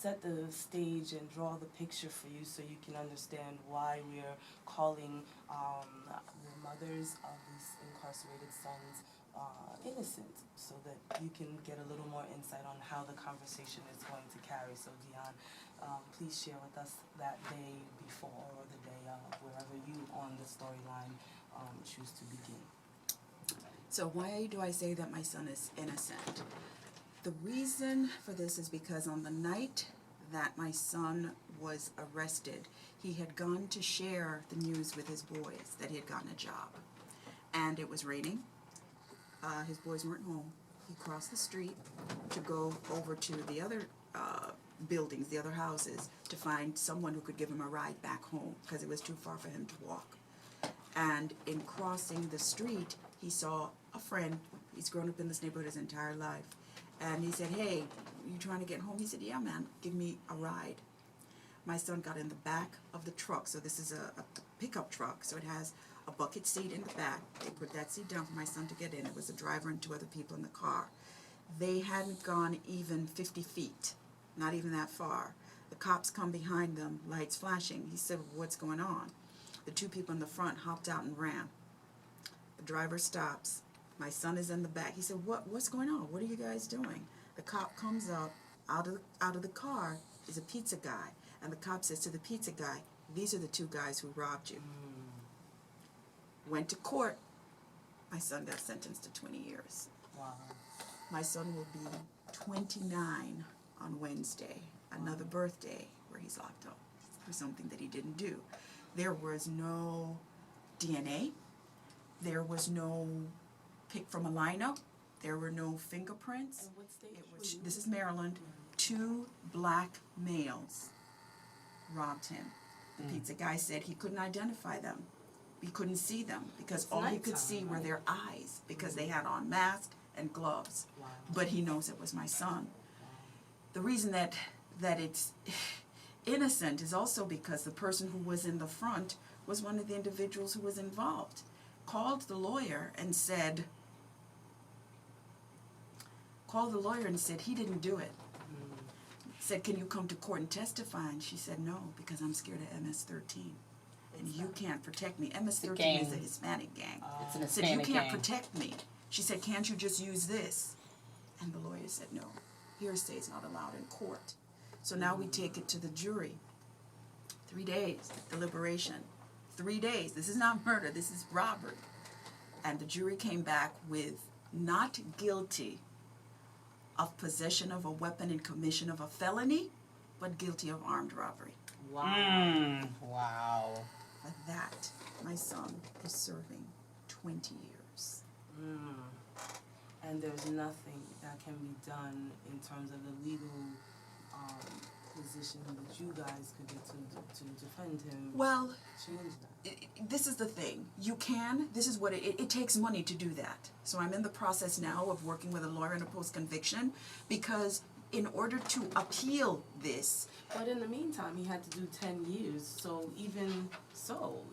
set the stage and draw the picture for you so you can understand why we're calling the mothers of these incarcerated sons innocent, so that you can get a little more insight on how the conversation is going to carry. So Dion, please share with us that day before or the day of, wherever you on the storyline choose to begin. So why do I say that my son is innocent? The reason for this is because on the night that my son was arrested, he had gone to share the news with his boys that he had gotten a job. And it was raining. His boys weren't home. He crossed the street to go over to the other buildings, the other houses, to find someone who could give him a ride back home because it was too far for him to walk. And in crossing the street, he saw a friend. He's grown up in this neighborhood his entire life. And he said, "Hey, you trying to get home?" He said, "Yeah, man, give me a ride." My son got in the back of the truck. So this is a pickup truck. So it has a bucket seat in the back. They put that seat down for my son to get in. It was the driver and two other people in the car. They hadn't gone even 50 feet, not even that far. The cops come behind them, lights flashing. He said, "What's going on?" The two people in the front hopped out and ran. The driver stops. My son is in the back. He said, What's going on? What are you guys doing?" The cop comes up. Out of the car is a pizza guy. And the cop says to the pizza guy, "These are the two guys who robbed you." Went to court. My son got sentenced to 20 years. Wow. My son will be 29 on Wednesday, another birthday where he's locked up for something that he didn't do. There was no DNA. There was no pick from a lineup. There were no fingerprints. And what state This is Maryland. 2 black males robbed him. The pizza guy said he couldn't identify them. He couldn't see them because all he could see were their eyes because they had on masks and gloves. Wow. But he knows it was my son. The reason that it's innocent is also because the person who was in the front was one of the individuals who was involved. Called the lawyer and said he didn't do it. Said, "Can you come to court and testify?" And she said, "No, because I'm scared of MS-13. And you can't protect me." MS-13 is a Hispanic gang. It's an Said, "You Hispanic can't gang. protect me." She said, "Can't you just use this?" And the lawyer said, "No, hearsay is not allowed in court." So now we take it to the jury. 3 days, deliberation. 3 days. This is not murder, this is robbery. And the jury came back with not guilty of possession of a weapon in commission of a felony, but guilty of armed robbery. Wow. Wow. For that, my son is serving 20 years. And there's nothing that can be done in terms of the legal position that you guys could get to defend him. Well, Change that. this is the thing. You can, this is what it takes money to do that. So I'm in the process now of working with a lawyer in a post-conviction because in order to appeal this, But in the meantime, he had to do 10 years. So even so,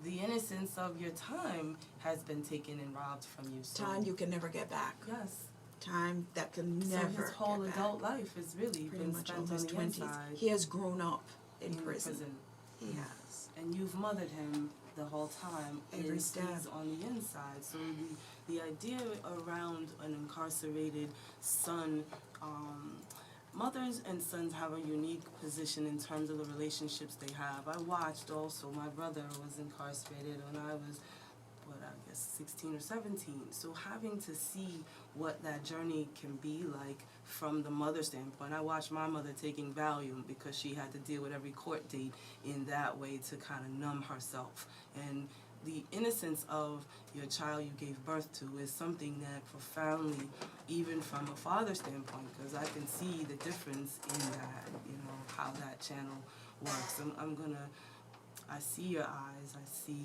the innocence of your time has been taken and robbed from you. So time you can never get back. yes. Time that can So never his whole get back. adult life has really Pretty been much all spent on his the 20s. inside He has grown up in in prison. He has. And you've mothered him the whole time. Every He's step. on the inside. So the idea around an incarcerated son, mothers and sons have a unique position in terms of the relationships they have. I watched also, my brother was incarcerated when I was, 16 or 17. So having to see what that journey can be like from the mother standpoint. I watched my mother taking Valium because she had to deal with every court date in that way to kind of numb herself. And the innocence of your child you gave birth to is something that profoundly, even from a father standpoint, because I can see the difference in that, how that channel works. I see your eyes, I see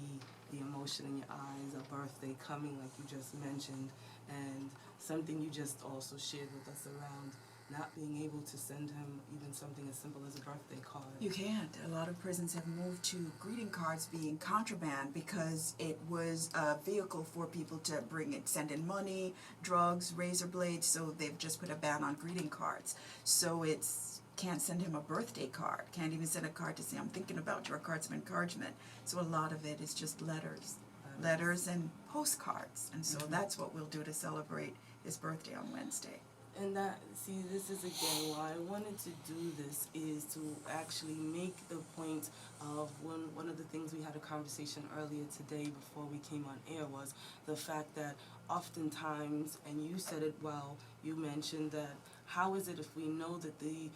the emotion in your eyes, a birthday coming like you just mentioned, and something you just also shared with us around not being able to send him even something as simple as a birthday card. You can't. A lot of prisons have moved to greeting cards being contraband because it was a vehicle for people to send in money, drugs, razor blades, so they've just put a ban on greeting cards. So it's can't send him a birthday card, can't even send a card to say I'm thinking about you, or cards of encouragement. So a lot of it is just letters and postcards, and so that's what we'll do to celebrate his birthday on Wednesday. And that, see, this is again why I wanted to do this, is to actually make the point of one of the things we had a conversation earlier today before we came on air was the fact that oftentimes, and you said it well, you mentioned that how is it if we know that the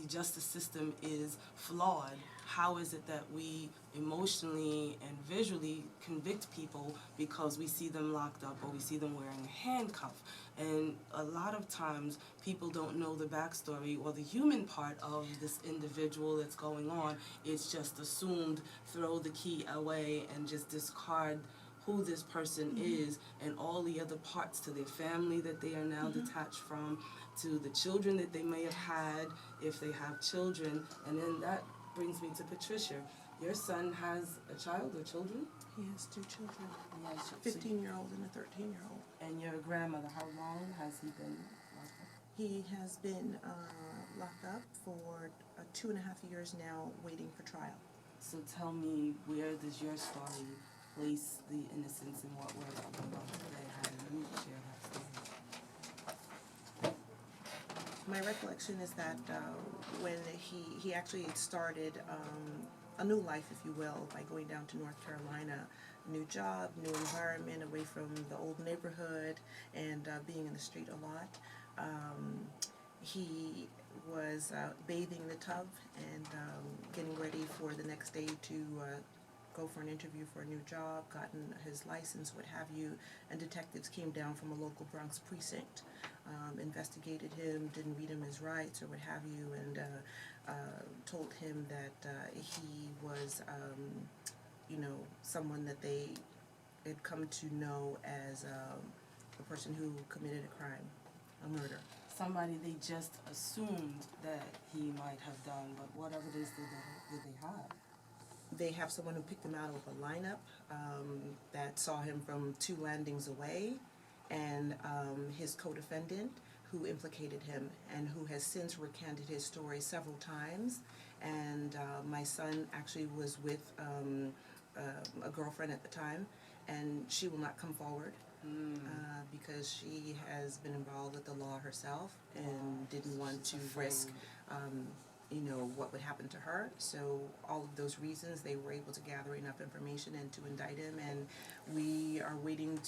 justice system is flawed, how is it that we emotionally and visually convict people because we see them locked up or we see them wearing a handcuff? And a lot of times people don't know the backstory or the human part of this individual that's going on. It's just assumed, throw the key away and just discard who this person is and all the other parts to their family that they are now detached from, to the children that they may have had if they have children. And then that brings me to Patricia. Your son has a child or children? He has 2 children, He has a 15-year-old and a 13-year-old. And you're a grandmother. How long has he been locked up? He has been locked up for 2.5 years now, waiting for trial. So tell me, where does your story place the innocence in what we're talking about today? How do you share that story? My recollection is that when he actually started a new life, if you will, by going down to North Carolina, new job, new environment, away from the old neighborhood, and being in the street a lot. He was bathing in the tub and getting ready for the next day to go for an interview for a new job, gotten his license, what have you, and detectives came down from a local Bronx precinct, investigated him, didn't read him his rights or what have you, and told him that he was, someone that they had come to know as a person who committed a crime, a murder. Somebody they just assumed that he might have done, but what evidence did they have? They have someone who picked him out of a lineup that saw him from 2 landings away, and his co-defendant who implicated him and who has since recanted his story several times. And my son actually was with a girlfriend at the time, and she will not come forward because she has been involved with the law herself and didn't want to risk what would happen to her. So all of those reasons, they were able to gather enough information and to indict him, and we are waiting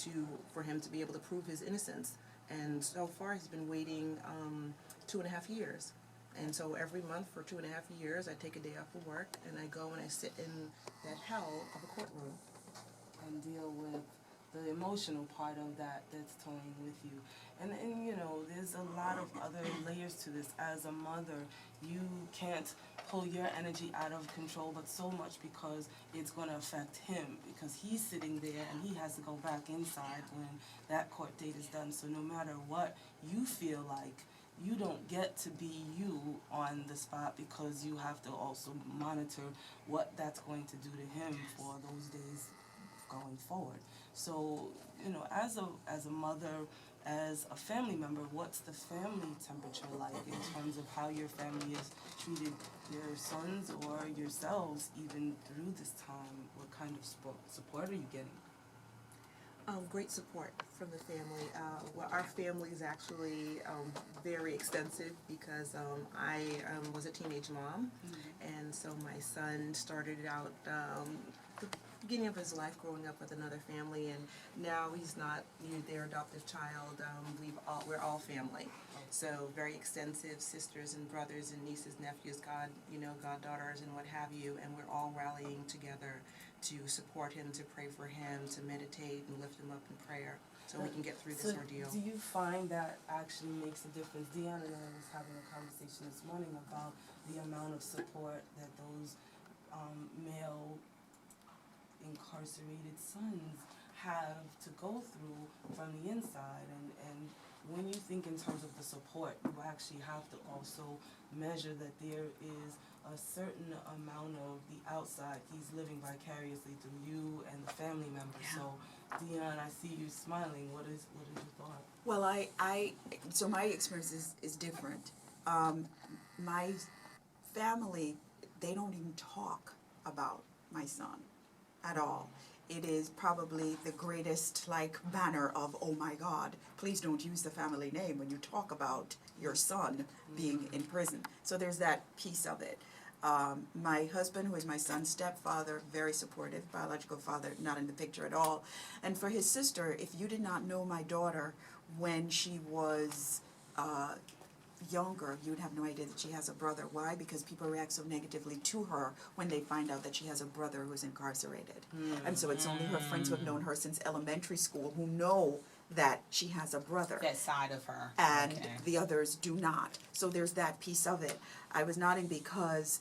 for him to be able to prove his innocence. And so far he's been waiting 2.5 years. And so every month for 2.5 years I take a day off of work and I go and I sit in that hell of a courtroom. And deal with the emotional part of that's toying with you. And there's a lot of other layers to this. As a mother, you can't pull your energy out of control, but so much because it's going to affect him, because he's sitting there and he has to go back inside when that court date is done. So no matter what you feel like, you don't get to be you on the spot, because you have to also monitor what that's going to do to him for those days going forward. So, as a mother, as a family member, what's the family temperature like in terms of how your family has treated your sons or yourselves even through this time? What kind of support are you getting? Great support from the family. Our family is actually very extensive because I was a teenage mom, and so my son started out the beginning of his life growing up with another family, and now he's not their adoptive child. We're all family. So very extensive sisters and brothers and nieces, nephews, goddaughters and what have you, and we're all rallying together to support him, to pray for him, to meditate and lift him up in prayer so we can get through this ordeal. Do you find that actually makes a difference? Deanna and I was having a conversation this morning about the amount of support that those male incarcerated sons have to go through from the inside, and when you think in terms of the support, you actually have to also measure that there is a certain amount of the outside. He's living vicariously through you and the family members. Yeah. So, Deanna, I see you smiling. What is your thought? Well, so my experience is different. my family, they don't even talk about my son at all. It is probably the greatest banner of, oh my God, please don't use the family name when you talk about your son being in prison. So there's that piece of it. My husband, who is my son's stepfather, very supportive, biological father, not in the picture at all. And for his sister, if you did not know my daughter when she was younger, you would have no idea that she has a brother. Why? Because people react so negatively to her when they find out that she has a brother who's incarcerated. And so it's only her friends who have known her since elementary school who know that she has a brother. That side of her. And Okay. the others do not. So there's that piece of it. I was nodding because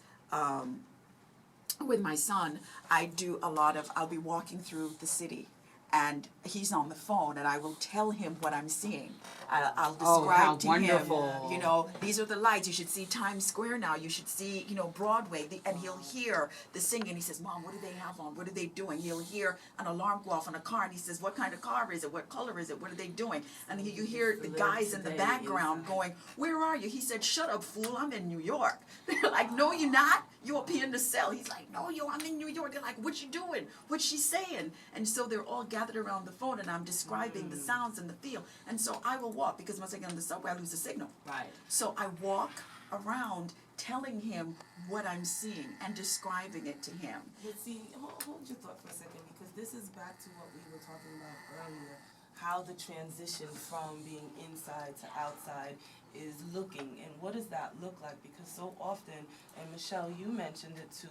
with my son, I'll be walking through the city and he's on the phone and I will tell him what I'm seeing. I'll Oh, how describe to wonderful. him, you know, these are the lights, you should see Times Square now, you should see, you know, Broadway, and he'll hear the singing. He says, Mom, what do they have on? What are they doing? He'll hear an alarm go off on a car and he says, what kind of car is it? What color is it? What are they doing? And you hear the guys in the background going, where are you? He said, shut up, fool, I'm in New York. They're like, no, you're not. You're up here in the cell. He's like, no, I'm in New York. They're like, what you doing? What's she saying? And so they're all gathered around the phone and I'm describing the sounds and the feel. And so I will walk, because once I get on the subway, I lose the signal. Right. So I walk around telling him what I'm seeing and describing it to him. But see, hold your thought for a second, because this is back to what we were talking about earlier, how the transition from being inside to outside is looking, and what does that look like? Because so often, and Michelle, you mentioned it too,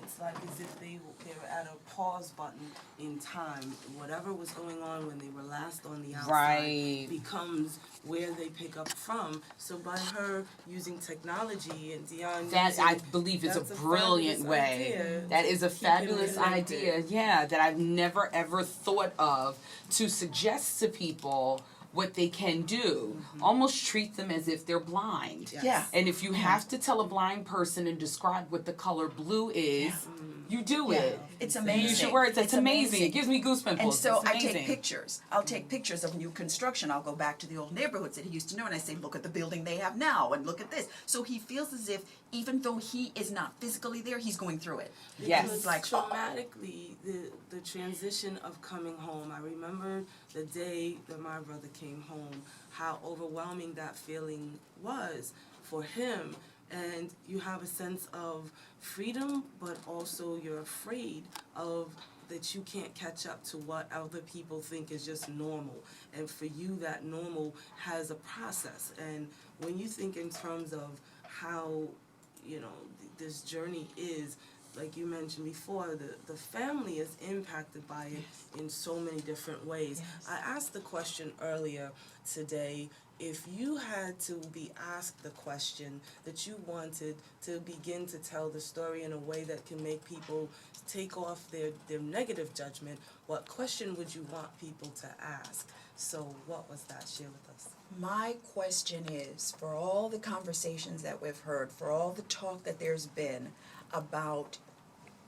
it's like as if they were at a pause button in time. Whatever was going on when they were last on the outside Right. becomes where they pick up from. So by her using technology and Dion That using, I believe is a that's brilliant fabulous way. idea That is a to keep it fabulous connected. idea, yeah, that I've never ever thought of, to suggest to people what they can do. Almost treat them as if they're blind. Yes. Yeah. And if you have to tell a blind person and describe what the color blue is, you do it. It's You amazing. use your words. That's It's amazing. It gives me goosebumps. And so It's I amazing. take pictures. I'll take pictures of new construction. I'll go back to the old neighborhoods that he used to know and I say, look at the building they have now and look at this. So he feels as if even though he is not physically there, he's going through it. Yes. Because It's like, traumatically, the transition of coming home. I remember the day that my brother came home, how overwhelming that feeling was for him. And you have a sense of freedom, but also you're afraid of that you can't catch up to what other people think is just normal. And for you, that normal has a process. And when you think in terms of how, you know, this journey is, like you mentioned before, the family is impacted by it in so many different ways. I asked the question earlier today, if you had to be asked the question that you wanted to begin to tell the story in a way that can make people take off their negative judgment, what question would you want people to ask? So what was that? Share with us. My question is, for all the conversations that we've heard, for all the talk that there's been about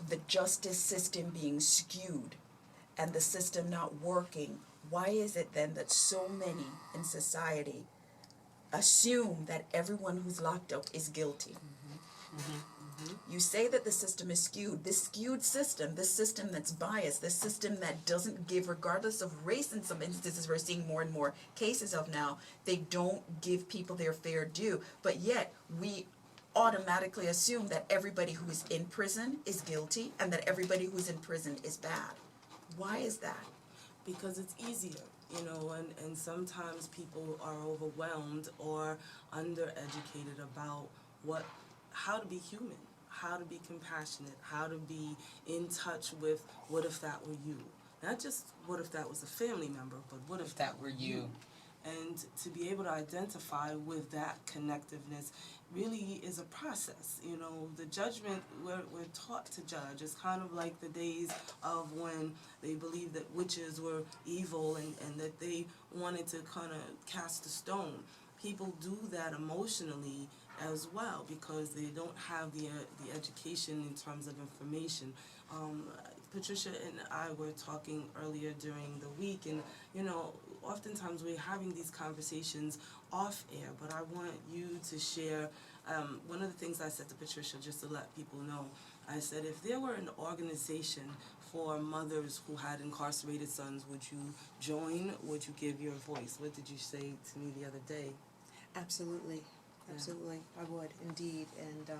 the justice system being skewed and the system not working, why is it then that so many in society assume that everyone who's locked up is guilty? You say that the system is skewed. This skewed system, this system that's biased, this system that doesn't give, regardless of race in some instances we're seeing more and more cases of now, they don't give people their fair due. But yet, we automatically assume that everybody who is in prison is guilty and that everybody who's in prison is bad. Why is that? Because it's easier, you know, and sometimes people are overwhelmed or undereducated about how to be human, how to be compassionate, how to be in touch with what if that were you. Not just what if that was a family member, but what if that were you. And to be able to identify with that connectiveness really is a process. You know, the judgment, we're taught to judge. It's kind of like the days of when they believed that witches were evil and that they wanted to kind of cast a stone. People do that emotionally as well because they don't have the education in terms of information. Patricia and I were talking earlier during the week, and you know, oftentimes we're having these conversations off air, but I want you to share One of the things I said to Patricia, just to let people know, I said if there were an organization for mothers who had incarcerated sons, would you join? Would you give your voice? What did you say to me the other day? Absolutely, Yeah. absolutely, I would indeed, and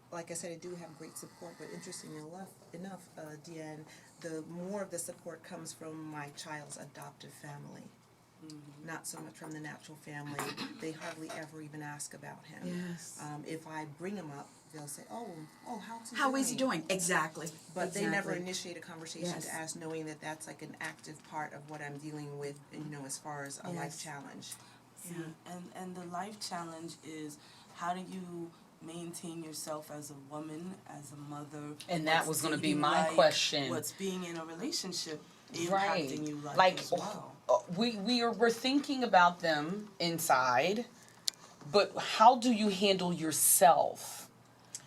like I said, I do have great support. But interestingly enough, Deanne, the more of the support comes from my child's adoptive family, not so much from the natural family. They hardly ever even ask about him. Yes. If I bring him up, they'll say, "Oh, how's he doing?" How is he doing? Exactly. But they never Exactly. initiate a conversation Yes. to ask, knowing that that's like an active part of what I'm dealing with, as far as a life Yes. challenge. See, and the life challenge is how do you maintain yourself as a woman, as a mother? And that what's was gonna be dating my like, question. What's being in a relationship Right. impacting you Like as well? we're thinking about them inside, but how do you handle yourself?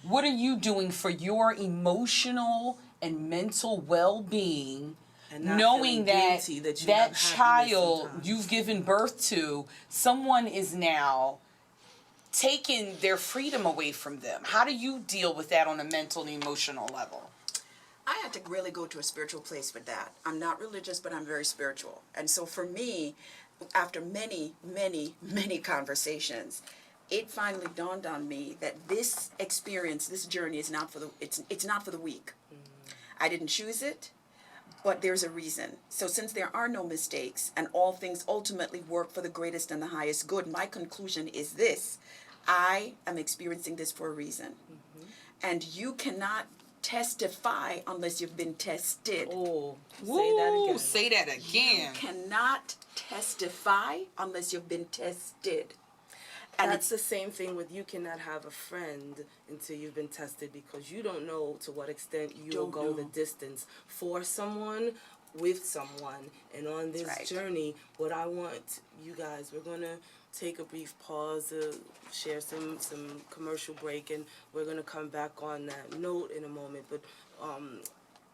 What are you doing for your emotional and mental well-being, And not knowing feeling that guilty that you that have happiness child sometimes. you've given birth to, someone is now taking their freedom away from them? How do you deal with that on a mental and emotional level? I had to really go to a spiritual place with that. I'm not religious, but I'm very spiritual. And so for me, after many, many, many conversations, it finally dawned on me that this experience, this journey is not for the it's not for the weak. I didn't choose it, but there's a reason. So since there are no mistakes and all things ultimately work for the greatest and the highest good, my conclusion is this: I am experiencing this for a reason. And you cannot testify unless you've been tested. Oh, Woo, say that again. say that again. Cannot testify unless you've been tested. And That's the same thing with you cannot have a friend until you've been tested, because you don't know to what extent you'll Don't go the know. distance for someone, with someone. And on this right. journey, what I want you guys, we're going to take a brief pause, share some commercial break, and we're going to come back on that note in a moment. But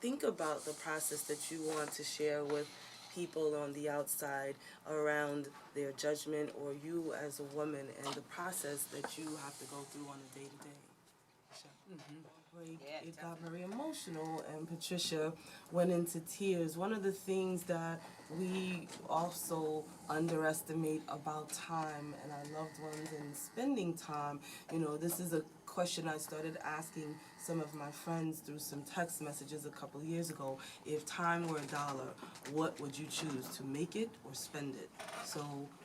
think about the process that you want to share with people on the outside around their judgment, or you as a woman, and the process that you have to go through on a day-to-day. Yeah, It got very emotional, and Patricia went into tears. One of the things that we also underestimate about time and our loved ones and spending time, this is a question I started asking some of my friends through some text messages a couple years ago. If time were $1, what would you choose, to make it or spend it? So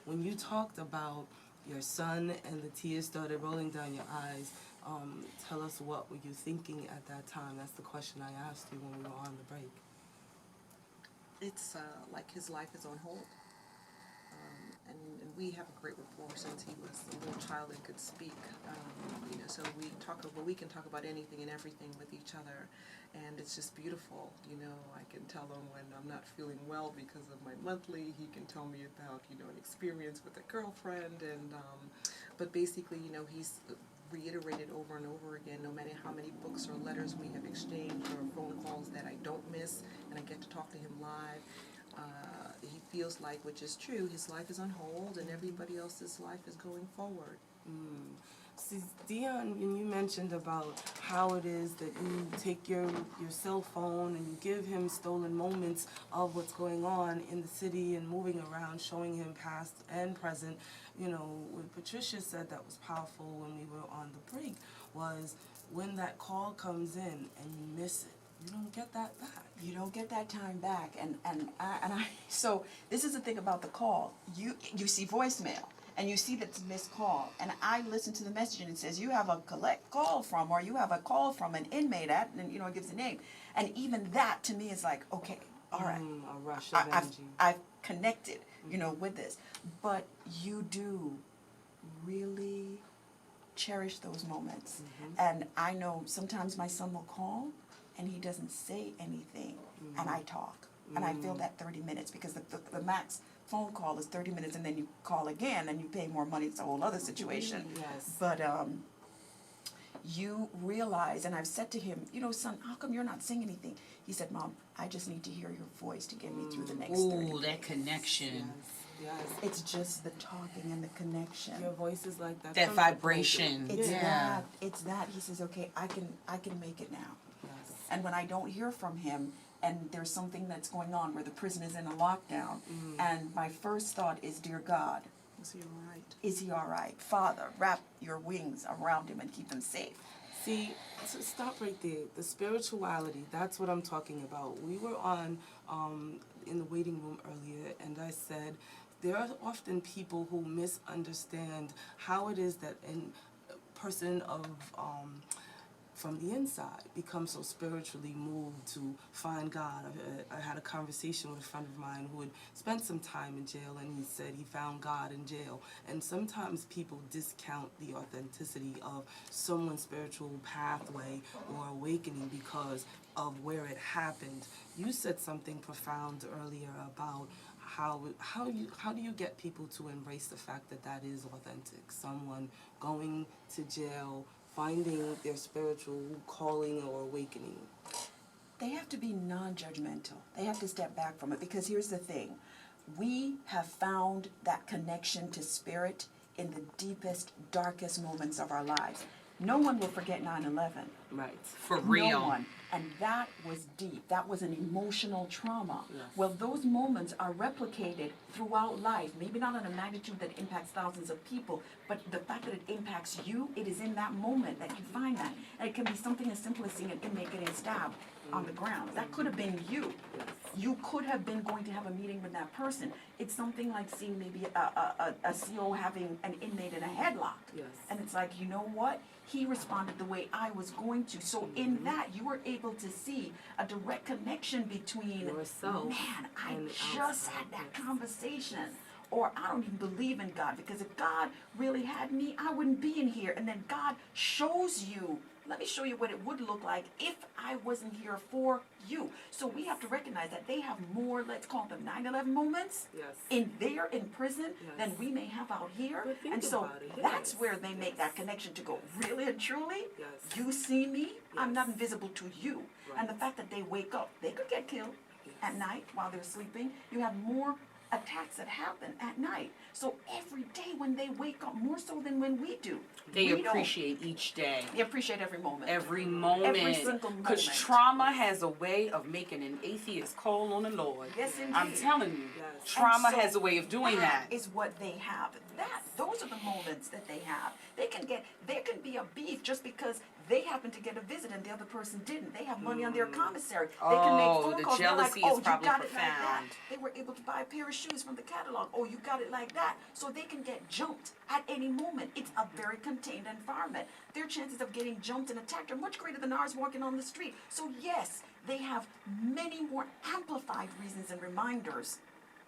when you talked about your son and the tears started rolling down your eyes, tell us, what were you thinking at that time? That's the question I asked you when we were on the break. It's like his life is on hold. And we have a great rapport since he was a little child and could speak. So we can talk about anything and everything with each other, and it's just beautiful. I can tell him when I'm not feeling well because of my monthly. He can tell me about an experience with a girlfriend, and but basically, he's reiterated over and over again, no matter how many books or letters we have exchanged or phone calls that I don't miss, and I get to talk to him live. He feels like, which is true, his life is on hold and everybody else's life is going forward. See, Dion, when you mentioned about how it is that you take your cell phone and you give him stolen moments of what's going on in the city and moving around, showing him past and present, what Patricia said that was powerful when we were on the break was when that call comes in and you miss it, you don't get that back. you don't get that time back. And I so this is the thing about the call. You see voicemail and you see that's a missed call, and I listen to the message and it says you have a collect call from, or you have a call from an inmate at, and it gives a name, and even that to me is like, okay, all right, A rush of energy. I've connected, with this, but you do really cherish those moments. And I know sometimes my son will call and he doesn't say anything, and I talk, and I feel that 30 minutes, because the max phone call is 30 minutes, and then you call again and you pay more money. It's a whole other situation. Yes. But you realize, and I've said to him, son, how come you're not saying anything? He said, Mom, I just need to hear your voice to get me through the next 30 Ooh, minutes. that connection. Yes. It's just the talking and the connection. Your voice is like that. That comfort vibration. blanket. It's Yeah. that. He says, okay, I can make it now. Yes. And when I don't hear from him, and there's something that's going on where the prison is in a lockdown, and my first thought is, dear God, Was he all right? is he all right? Father, wrap your wings around him and keep him safe. See, stop right there. The spirituality, that's what I'm talking about. We were on in the waiting room earlier, and I said there are often people who misunderstand how it is that a person of from the inside becomes so spiritually moved to find God. I had a conversation with a friend of mine who had spent some time in jail, and he said he found God in jail. And sometimes people discount the authenticity of someone's spiritual pathway or awakening because of where it happened. You said something profound earlier about how do you get people to embrace the fact that that is authentic? Someone going to jail, finding their spiritual calling or awakening. They have to be non-judgmental. They have to step back from it, because here's the thing. We have found that connection to spirit in the deepest, darkest moments of our lives. No one will forget 9/11. Right. For real. No one. And that was deep. That was an emotional trauma. Yes. Well, those moments are replicated throughout life. Maybe not on a magnitude that impacts thousands of people, but the fact that it impacts you, it is in that moment that you find that. And it can be something as simple as seeing an inmate getting stabbed on the ground. That could have been you. You could have been going to have a meeting with that person. It's something like seeing maybe a CO having an inmate in a headlock. Yes. And it's like, you know what? He responded the way I was going to. So in that, you were able to see a direct connection between, Yourself man, I and the just outside, had that yes. conversation. Or I don't even believe in God, because if God really had me, I wouldn't be in here. And then God shows you, let me show you what it would look like if I wasn't here for you. So we have to recognize that they have more, let's call them 9/11 moments Yes. in prison than Yes. we may have out here. But think And so about it, that's yes, where they make yes. that connection to go, really and truly, Yes. you see me, I'm not Yes. invisible to you. And the Right. fact that they wake up, they could get killed at Yes. night while they're sleeping. You have more attacks that happen at night. So every day when they wake up, more so than when we do. They we don't. appreciate each day. They appreciate every moment. Every moment. Every single Because moment. trauma has a way of making an atheist call on the Lord. Yes, indeed. I'm telling you. Yes. Trauma And so has a way of doing that. is what they have. Those are the moments that they have. There can be a beef just because they happen to get a visit and the other person didn't. They have money on their commissary. They can make Oh, phone the calls. They're like, jealousy oh, is you probably got it like that. profound. They were able to buy a pair of shoes from the catalog. Oh, you got it like that. So they can get jumped at any moment. It's a very contained environment. Their chances of getting jumped and attacked are much greater than ours walking on the street. So yes, they have many more amplified reasons and reminders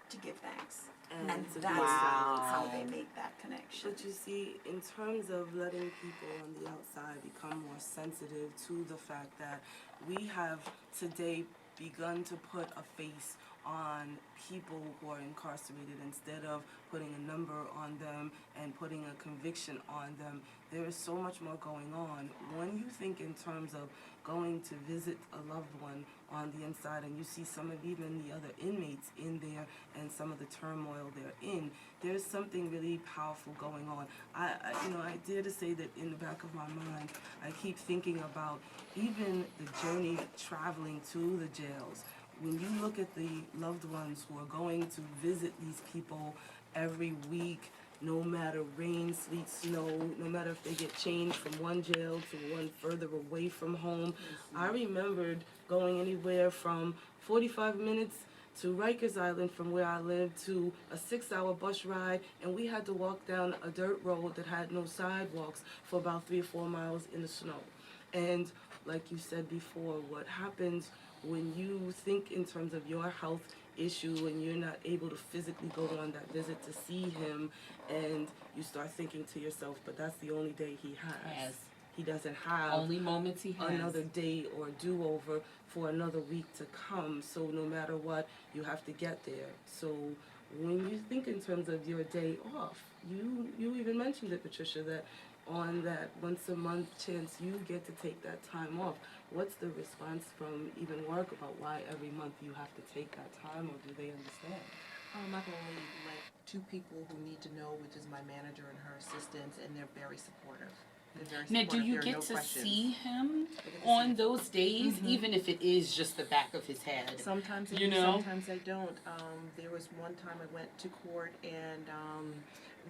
to give thanks. And to that's be how Wow. they make that connection. But you see, in terms of letting people on the outside become more sensitive to the fact that we have today begun to put a face on people who are incarcerated instead of putting a number on them and putting a conviction on them. There is so much more going on. When you think in terms of going to visit a loved one on the inside and you see some of even the other inmates in there and some of the turmoil they're in, there's something really powerful going on. I dare to say that in the back of my mind, I keep thinking about even the journey traveling to the jails. When you look at the loved ones who are going to visit these people every week, no matter rain, sleet, snow, no matter if they get changed from one jail to one further away from home. I remembered going anywhere from 45 minutes to Rikers Island from where I lived to a 6-hour bus ride, and we had to walk down a dirt road that had no sidewalks for about 3 or 4 miles in the snow. And like you said before, what happens when you think in terms of your health issue and you're not able to physically go on that visit to see him, and you start thinking to yourself, but that's the only day he has. Yes. He doesn't have Only moments he has. another day or do-over for another week to come. So no matter what, you have to get there. So when you think in terms of your day off, you even mentioned it, Patricia, that on that once a month chance you get to take that time off. What's the response from even work about why every month you have to take that time, or do they understand? I've only let two people who need to know, which is my manager and her assistant, and they're very supportive. They're very Now, supportive. do you There are get no to questions. see him get to on see- those days, even if it is just the back of his head? Sometimes I You do, know? sometimes I don't. There was one time I went to court and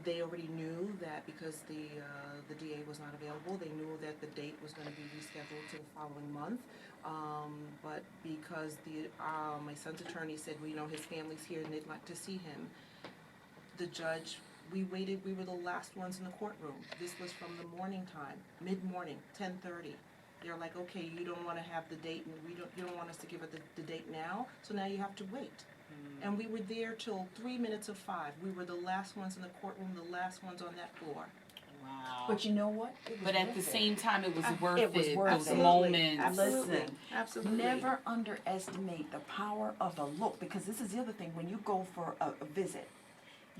they already knew that because the DA was not available, they knew that the date was going to be rescheduled to the following month. But because my son's attorney said, well, you know, his family's here and they'd like to see him, the judge, we waited, we were the last ones in the courtroom. This was from the morning time, mid-morning, 10:30. They're like, okay, you don't want to have the date, and you don't want us to give it the date now, so now you have to wait. And we were there till 3 minutes of 5. We were the last ones in the courtroom, the last ones on that floor. Wow. But you know what? It was But at worth the it. same time, it was worth it was worth those it. moments. Absolutely. Listen, Absolutely. Never underestimate the power of a look, because this is the other thing. When you go for a visit,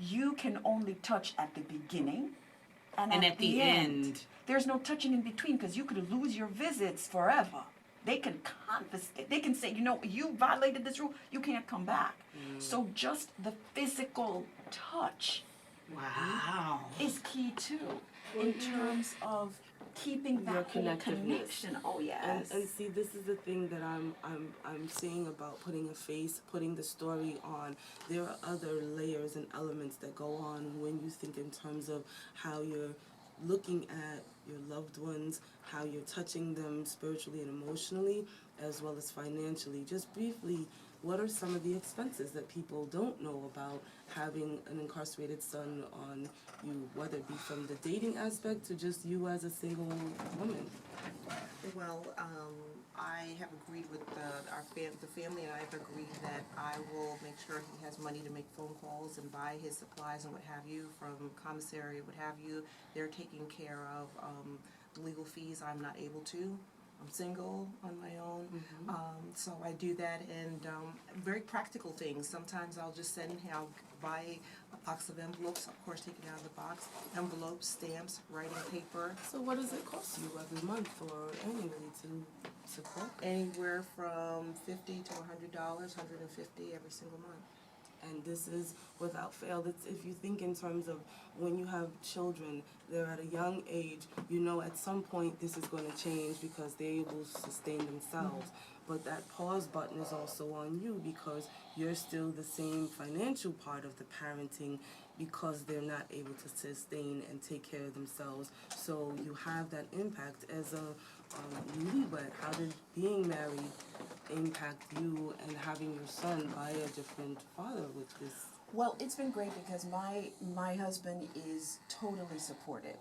you can only touch at the beginning and at the end. There's no touching in between, because you could lose your visits forever. They can confiscate. They can say, you know, you violated this rule. You can't come back. So just the physical touch Wow. is key too, in terms of keeping Your that whole connectiveness. connection. Oh yes. And see, this is the thing that I'm saying about putting a face, putting the story on. There are other layers and elements that go on when you think in terms of how you're looking at your loved ones, how you're touching them spiritually and emotionally, as well as financially. Just briefly, what are some of the expenses that people don't know about having an incarcerated son on you, whether it be from the dating aspect to just you as a single woman? Well, I have agreed with the family, and I have agreed that I will make sure he has money to make phone calls and buy his supplies and what have you from commissary, what have you. They're taking care of legal fees. I'm not able to. I'm single on my own, so I do that, and very practical things. Sometimes I'll just I'll buy a box of envelopes, of course taking it out of the box, envelopes, stamps, writing paper, So what does it cost you every month or annually to support? anywhere from $50 to $100, $150 every single month. And this is without fail. It's, if you think in terms of when you have children, they're at a young age, you know at some point this is going to change because they're able to sustain themselves. But that pause button is also on you because you're still the same financial part of the parenting because they're not able to sustain and take care of themselves. So you have that impact as a newlywed. How did being married impact you and having your son by a different father with this? Well, it's been great because my husband is totally supportive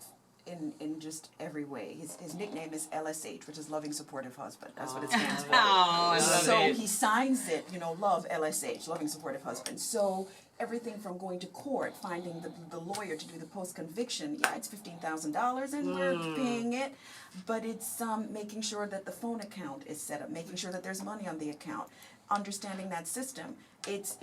in just every way. His nickname is LSH, which is Loving Supportive Husband. That's what it stands for. Oh, I love So it. he signs it, you know, love LSH, Loving Supportive Husband. So everything from going to court, finding the lawyer to do the post-conviction, yeah, it's $15,000 and we're paying it, but it's making sure that the phone account is set up, making sure that there's money on the account, understanding that system. It's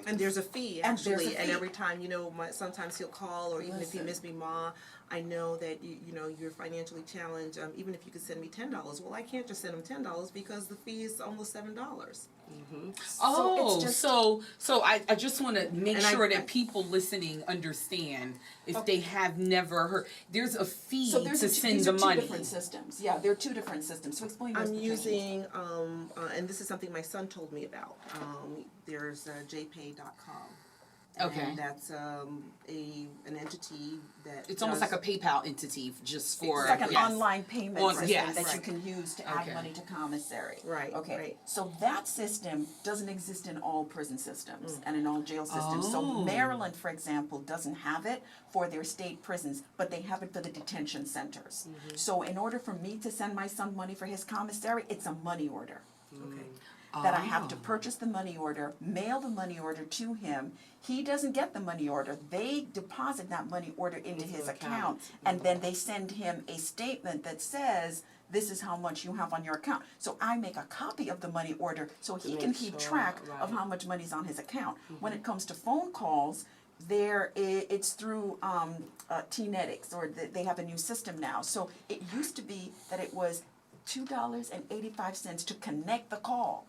And there's a fee And there's a actually, and fee. every time, you know, sometimes he'll call, or even if he Listen. miss me, Ma, I know that you know you're financially challenged. Even if you could send me $10, well, I can't just send him $10 because the fee is almost $7. Oh, it's just- so I just want to make And sure I- that people listening understand if they have never heard. There's a fee So there's to send these the are money. two different systems. Yeah, there are two different systems. So explain those I'm distinctions. using, and this is something my son told me about. There's jpay.com. Okay. And that's an entity that It's almost does- like a PayPal entity just for It's like an yes. online payment On- system yes. that you Right. can use to add Okay. money to commissary. Right, Okay. right. So that system doesn't exist in all prison systems and in all jail systems. So Oh. Maryland, for example, doesn't have it for their state prisons, but they have it for the detention centers. So in order for me to send my son money for his commissary, it's a money order. Okay. That I have to Oh. purchase the money order, mail the money order to him. He doesn't get the money order. They deposit that money order into his account, and then they send him a statement that says, this is how much you have on your account. So I make a copy of the money order so he can make keep sure, track of right. how much money's on his account. When it comes to phone calls, it's through T-Netics, or they have a new system now. So it used to be that it was $2.85 to connect the call.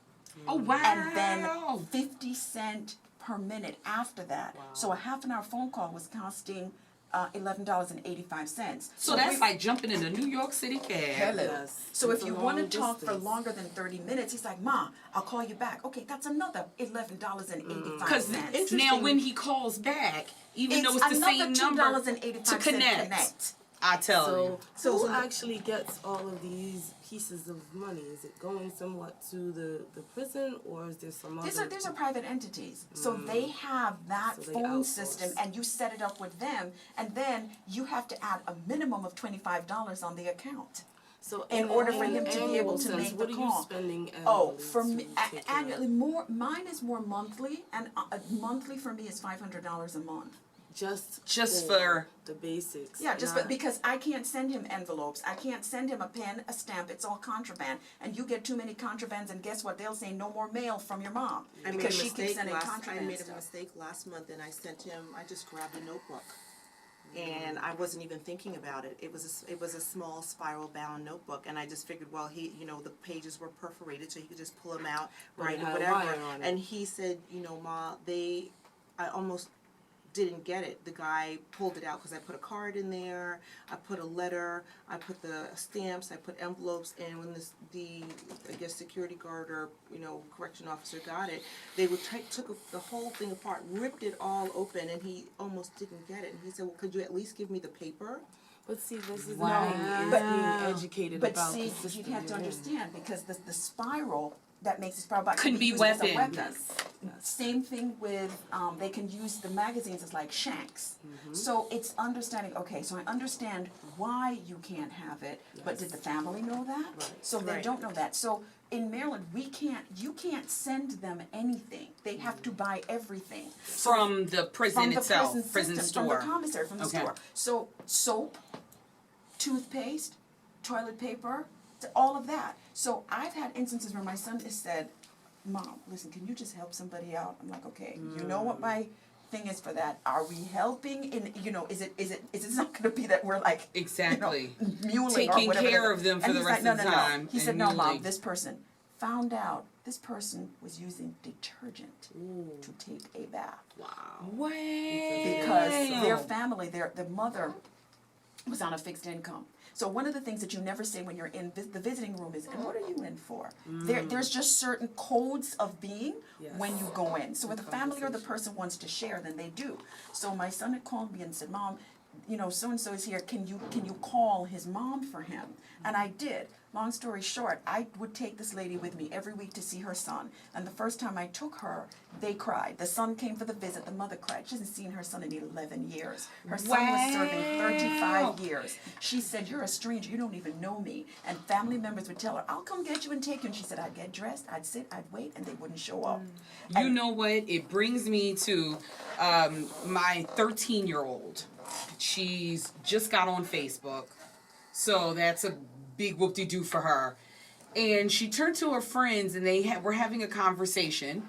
Oh wow. And then 50 cents per minute after that. So a half an hour phone call was costing $11.85. So that's like jumping in a New York City cab. Hello. Yes. So It's if a you want to long talk for distance. longer than 30 minutes, he's like, Ma, I'll call you back. Okay, that's another $11.85. Because now when he calls back, even though it's the same number, $2.85 to connect. I tell you. So who So- actually gets all of these pieces of money? Is it going somewhat to the prison, or is there some other? These are private entities. So they have that So they phone outsource. system and you set it up with them and then you have to add a minimum of $25 on the account. So in order for him to be able to sense, make the what are call. you spending annually? Oh, for me, to take care of? annually, mine is more monthly, and monthly for me is $500 a month. Just for- the basics. Yeah, just not- because I can't send him envelopes, I can't send him a pen, a stamp, it's all contraband. And you get too many contrabands, and guess what? They'll say no more mail from your mom I made a because she keeps mistake sending last, I contraband made a stuff. mistake last month and I sent him, I just grabbed a notebook. And I wasn't even thinking about it. It was a small spiral bound notebook and I just figured, well, he, the pages were perforated so he could just pull them out, But write it or had whatever. wire on it. And he said, Ma, I almost didn't get it. The guy pulled it out because I put a card in there, I put a letter, I put the stamps, I put envelopes, and when the I guess security guard or correction officer got it, they would took the whole thing apart, ripped it all open, and he almost didn't get it. And he said, "Well, could you at least give me the paper?" But see, this is Wow. the thing, is But- being educated But about see, the system you have to you're in. understand, because the spiral that makes the spiral box Could be used as a weapons. weapon. Same thing with, they can use the magazines as like shanks. Mm-hmm. So it's understanding, okay, so I understand why you can't have it, but did the family know that? Right. So they Right. don't know that. So in Maryland, you can't send them anything. They have to buy everything. From the prison From the itself, prison system, store. from the commissary, from the Okay. store. So soap, toothpaste, toilet paper, all of that. So I've had instances where my son has said, Mom, listen, can you just help somebody out? I'm like, okay, you know what my thing is for that? Are we helping in, is it not gonna be that we're like, Exactly. muling or Taking whatever care it is. of them for And the he's rest like, of the no, no, no. time He said, and no, Mom, muling. this person found out this person was using detergent to take a bath. Way. Because their family, the mother was on a fixed income. So one of the things that you never say when you're in the visiting room is, and what are you in for? There's just certain codes of being when you go in. So if the family or the person wants to share, then they do. So my son had called me and said, Mom, so-and-so is here, can you call his mom for him? And I did. Long story short, I would take this lady with me every week to see her son. And the first time I took her, they cried. The son came for the visit, the mother cried. She hasn't seen her son in 11 years. Her son was serving 35 years. She said, you're a stranger, you don't even know me. And family members would tell her, I'll come get you and take you. And she said, I'd get dressed, I'd sit, I'd wait, and they wouldn't show up. You know what? It brings me to my 13-year-old. She's just got on Facebook. So that's a big whoop-de-doo for her. And she turned to her friends and they were having a conversation.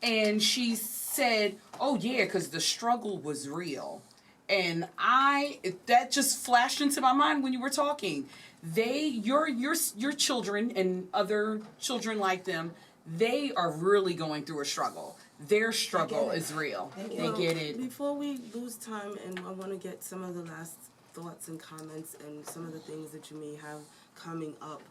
And she said, oh yeah, because the struggle was real. And that just flashed into my mind when you were talking. Your children and other children like them, they are really going through a struggle. Their struggle is real. They Well, get it. Before we lose time, and I want to get some of the last thoughts and comments and some of the things that you may have coming up.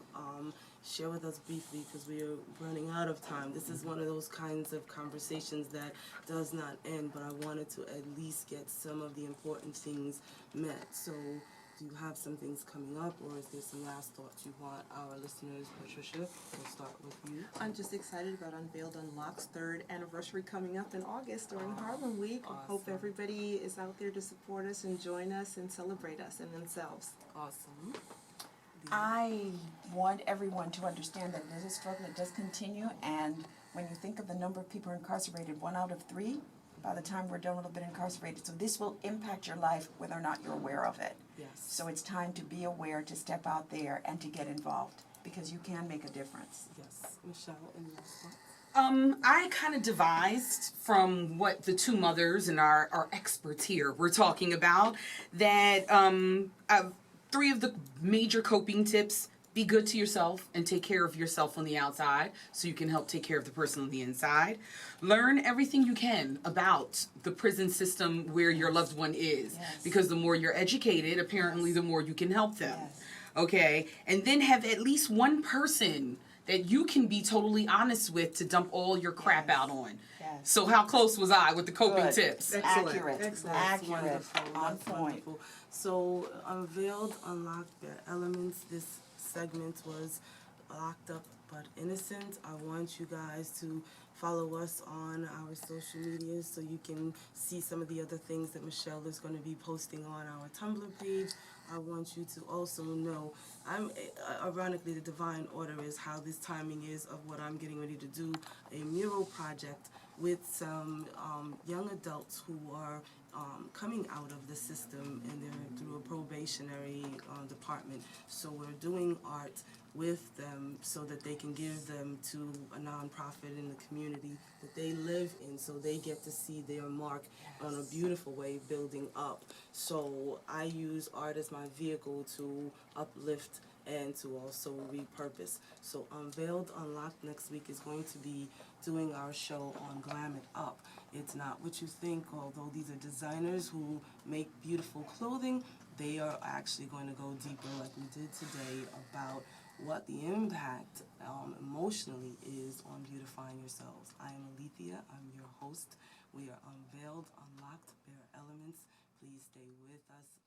Share with us briefly because we are running out of time. This is one of those kinds of conversations that does not end, but I wanted to at least get some of the important things met. So do you have some things coming up, or is there some last thoughts you want our listeners? Patricia, we'll start with you. I'm just excited about Unveiled Unlocked's 3rd anniversary coming up in August during Harlem Week. I hope Awesome. everybody is out there to support us and join us and celebrate us and themselves. Awesome. I want everyone to understand that this struggle, it does continue, and when you think of the number of people incarcerated, 1 out of 3, by the time we're done, will have been incarcerated. So this will impact your life whether or not you're aware of it. Yes. So it's time to be aware, to step out there, and to get involved, because you can make a difference. Yes. Michelle, any last thoughts? I kind of devised from what the two mothers and our experts here were talking about that 3 of the major coping tips: be good to yourself and take care of yourself on the outside so you can help take care of the person on the inside. Learn everything you can about the prison system where your loved one is. Yes. Because the more you're educated, apparently the more you can help them. Yes. Okay? And then have at least one person that you can be totally honest with to dump all your crap Yes. out on. Yes. So how close was I with the coping Good. tips? Excellent. Accurate. Excellent. That's Accurate. wonderful. On That's point. wonderful. So, unveiled, unlocked their elements. This segment was locked up but innocent. I want you guys to follow us on our social medias so you can see some of the other things that Michelle is going to be posting on our Tumblr page. I want you to also know, ironically, the divine order is how this timing is of what I'm getting ready to do, a mural project with some young adults who are coming out of the system, and they're through a probationary department. So we're doing art with them so that they can give them to a nonprofit in the community that they live in, so they get to see their mark on a beautiful way building up. So I use art as my vehicle to uplift and to also repurpose. So Unveiled Unlocked next week is going to be doing our show on Glam It Up. It's not what you think, although these are designers who make beautiful clothing, they are actually going to go deeper like we did today about what the impact emotionally is on beautifying yourselves. I am Alethea, I'm your host. We are Unveiled, Unlocked, Bare Elements. Please stay with us.